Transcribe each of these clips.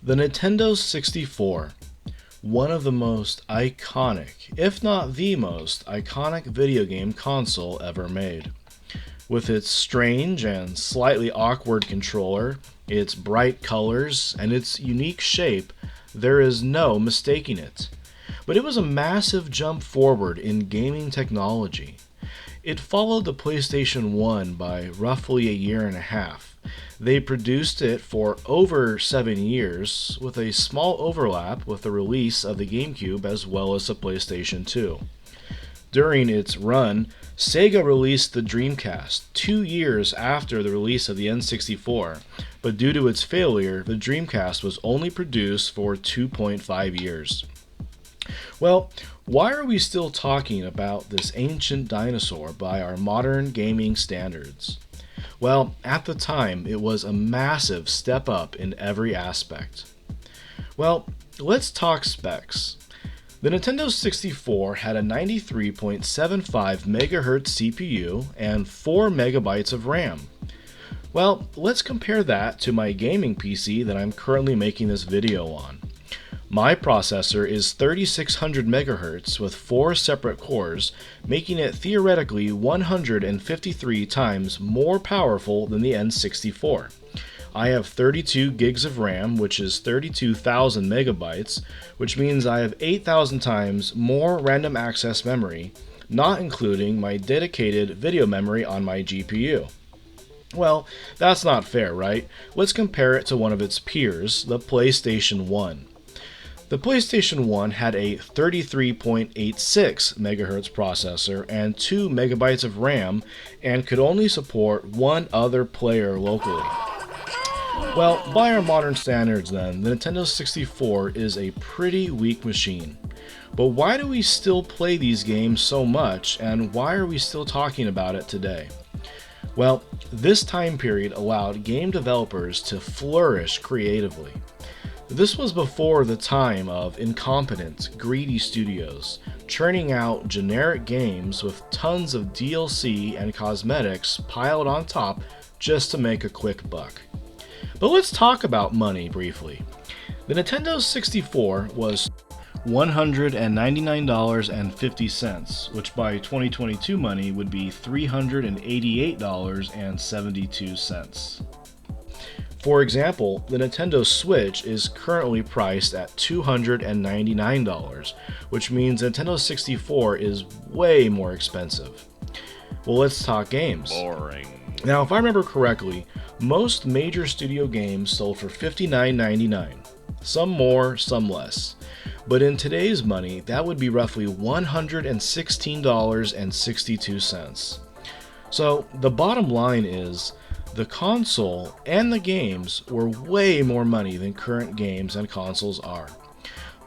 The Nintendo 64, one of the most iconic, if not the most iconic video game console ever made. With its strange and slightly awkward controller, its bright colors, and its unique shape, there is no mistaking it. But it was a massive jump forward in gaming technology. It followed the PlayStation 1 by roughly a year and a half. They produced it for over 7 years, with a small overlap with the release of the GameCube as well as the PlayStation 2. During its run, Sega released the Dreamcast 2 years after the release of the N64, but due to its failure, the Dreamcast was only produced for 2.5 years. Well, why are we still talking about this ancient dinosaur by our modern gaming standards? Well, at the time, it was a massive step up in every aspect. Well, let's talk specs. The Nintendo 64 had a 93.75 MHz CPU and 4 MB of RAM. Well, let's compare that to my gaming PC that I'm currently making this video on. My processor is 3600 MHz with 4 separate cores, making it theoretically 153 times more powerful than the N64. I have 32 gigs of RAM, which is 32,000 megabytes, which means I have 8,000 times more random access memory, not including my dedicated video memory on my GPU. Well, that's not fair, right? Let's compare it to one of its peers, the PlayStation 1. The PlayStation 1 had a 33.86 MHz processor and 2 megabytes of RAM and could only support one other player locally. Well, by our modern standards then, the Nintendo 64 is a pretty weak machine. But why do we still play these games so much, and why are we still talking about it today? Well, this time period allowed game developers to flourish creatively. This was before the time of incompetent, greedy studios, churning out generic games with tons of DLC and cosmetics piled on top just to make a quick buck. But let's talk about money briefly. The Nintendo 64 was $199.50, which by 2022 money would be $388.72. For example, the Nintendo Switch is currently priced at $299, which means Nintendo 64 is way more expensive. Well, let's talk games. Boring. Now, if I remember correctly, most major studio games sold for $59.99. Some more, some less. But in today's money, that would be roughly $116.62. So, the bottom line is, the console and the games were way more money than current games and consoles are.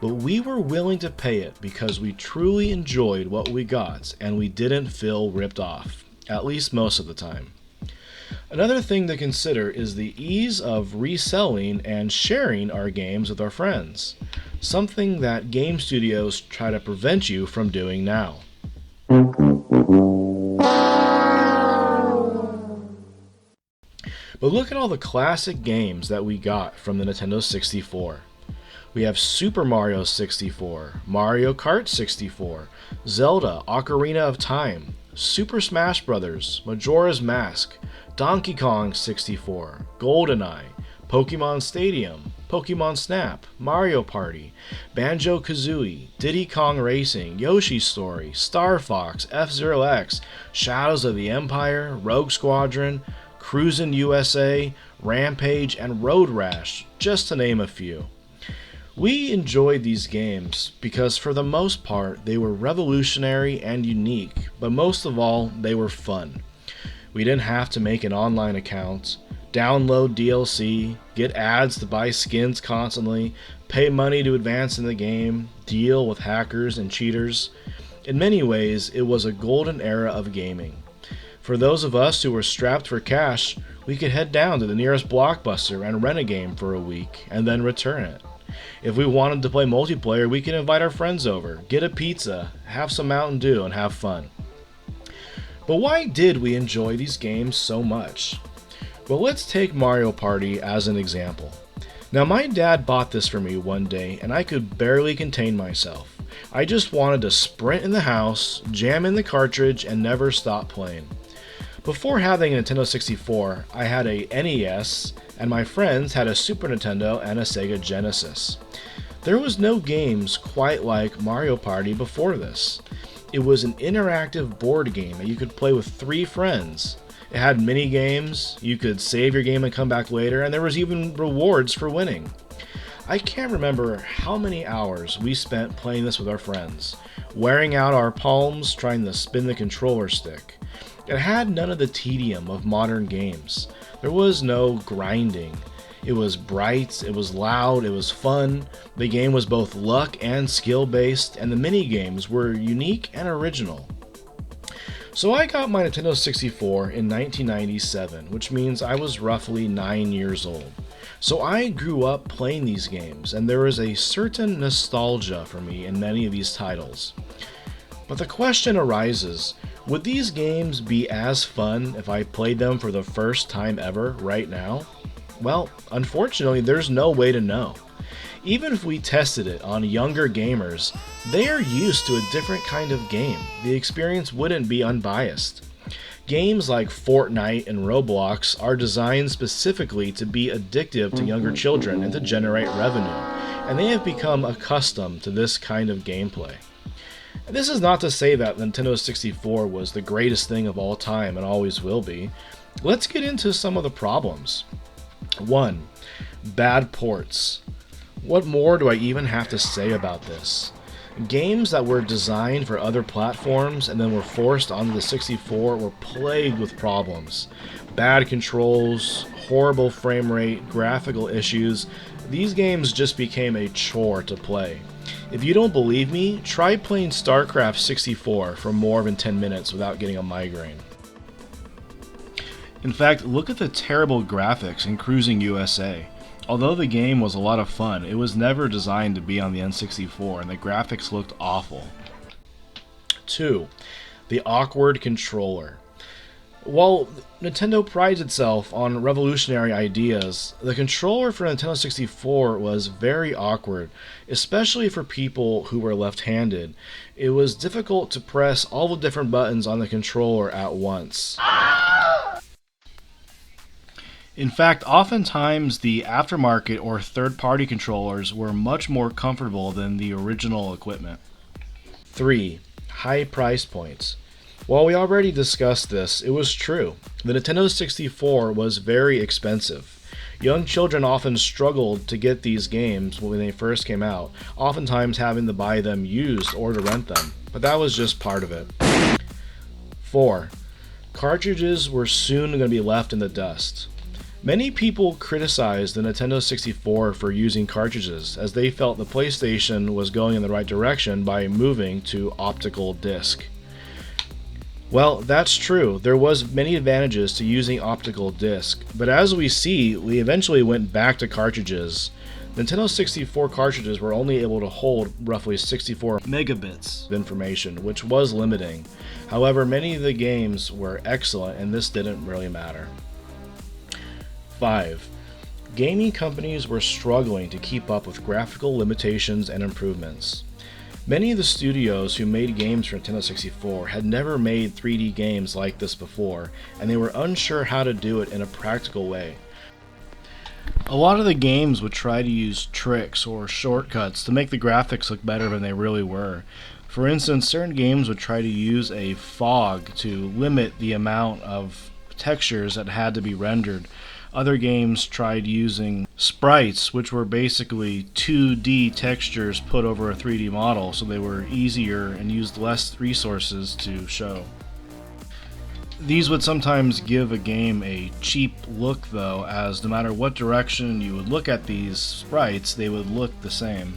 But we were willing to pay it because we truly enjoyed what we got and we didn't feel ripped off, at least most of the time. Another thing to consider is the ease of reselling and sharing our games with our friends, something that game studios try to prevent you from doing now. But look at all the classic games that we got from the Nintendo 64. We have Super Mario 64, Mario Kart 64, Zelda Ocarina of Time, Super Smash Bros., Majora's Mask, Donkey Kong 64, GoldenEye, Pokemon Stadium, Pokemon Snap, Mario Party, Banjo-Kazooie, Diddy Kong Racing, Yoshi's Story, Star Fox, F-Zero X, Shadows of the Empire, Rogue Squadron, Cruisin' USA, Rampage, and Road Rash, just to name a few. We enjoyed these games because for the most part they were revolutionary and unique, but most of all they were fun. We didn't have to make an online account, download DLC, get ads to buy skins constantly, pay money to advance in the game, deal with hackers and cheaters. In many ways, it was a golden era of gaming. For those of us who were strapped for cash, we could head down to the nearest Blockbuster and rent a game for a week, and then return it. If we wanted to play multiplayer, we could invite our friends over, get a pizza, have some Mountain Dew, and have fun. But why did we enjoy these games so much? Well, let's take Mario Party as an example. Now my dad bought this for me one day and I could barely contain myself. I just wanted to sprint in the house, jam in the cartridge, and never stop playing. Before having a Nintendo 64, I had a NES, and my friends had a Super Nintendo and a Sega Genesis. There was no games quite like Mario Party before this. It was an interactive board game that you could play with 3 friends. It had mini games, you could save your game and come back later, and there was even rewards for winning. I can't remember how many hours we spent playing this with our friends, wearing out our palms trying to spin the controller stick. It had none of the tedium of modern games. There was no grinding. It was bright, it was loud, it was fun. The game was both luck and skill based, and the mini games were unique and original. So I got my Nintendo 64 in 1997, which means I was roughly 9 years old. So I grew up playing these games, and there is a certain nostalgia for me in many of these titles. But the question arises, would these games be as fun if I played them for the first time ever right now? Well, unfortunately, there's no way to know. Even if we tested it on younger gamers, they are used to a different kind of game. The experience wouldn't be unbiased. Games like Fortnite and Roblox are designed specifically to be addictive to younger children and to generate revenue, and they have become accustomed to this kind of gameplay. This is not to say that Nintendo 64 was the greatest thing of all time and always will be. Let's get into some of the problems. 1. Bad ports. What more do I even have to say about this? Games that were designed for other platforms and then were forced onto the 64 were plagued with problems. Bad controls, horrible frame rate, graphical issues. These games just became a chore to play. If you don't believe me, try playing StarCraft 64 for more than 10 minutes without getting a migraine. In fact, look at the terrible graphics in Cruising USA. Although the game was a lot of fun, it was never designed to be on the N64 and the graphics looked awful. 2. The awkward controller. While Nintendo prides itself on revolutionary ideas, the controller for Nintendo 64 was very awkward, especially for people who were left-handed. It was difficult to press all the different buttons on the controller at once. In fact, oftentimes the aftermarket or third-party controllers were much more comfortable than the original equipment. 3. High price points. While we already discussed this, it was true. The Nintendo 64 was very expensive. Young children often struggled to get these games when they first came out, oftentimes having to buy them used or to rent them, but that was just part of it. 4. Cartridges were soon going to be left in the dust. Many people criticized the Nintendo 64 for using cartridges, as they felt the PlayStation was going in the right direction by moving to optical disc. Well, that's true. There was many advantages to using optical disc, but as we see, we eventually went back to cartridges. Nintendo 64 cartridges were only able to hold roughly 64 megabits of information, which was limiting. However, many of the games were excellent, and this didn't really matter. 5. Gaming companies were struggling to keep up with graphical limitations and improvements. Many of the studios who made games for Nintendo 64 had never made 3D games like this before, and they were unsure how to do it in a practical way. A lot of the games would try to use tricks or shortcuts to make the graphics look better than they really were. For instance, certain games would try to use a fog to limit the amount of textures that had to be rendered. Other games tried using sprites, which were basically 2D textures put over a 3D model, so they were easier and used less resources to show. These would sometimes give a game a cheap look though, as no matter what direction you would look at these sprites, they would look the same.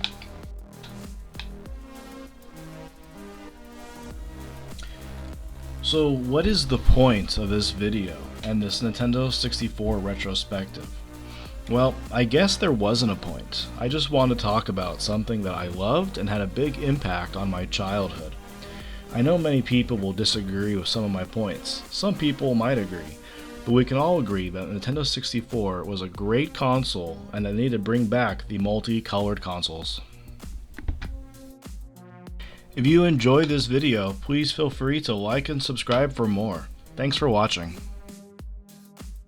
So what is the point of this video and this Nintendo 64 retrospective? Well, I guess there wasn't a point. I just want to talk about something that I loved and had a big impact on my childhood. I know many people will disagree with some of my points. Some people might agree. but we can all agree that Nintendo 64 was a great console and that they need to bring back the multicolored consoles. If you enjoyed this video, please feel free to like and subscribe for more. Thanks for watching.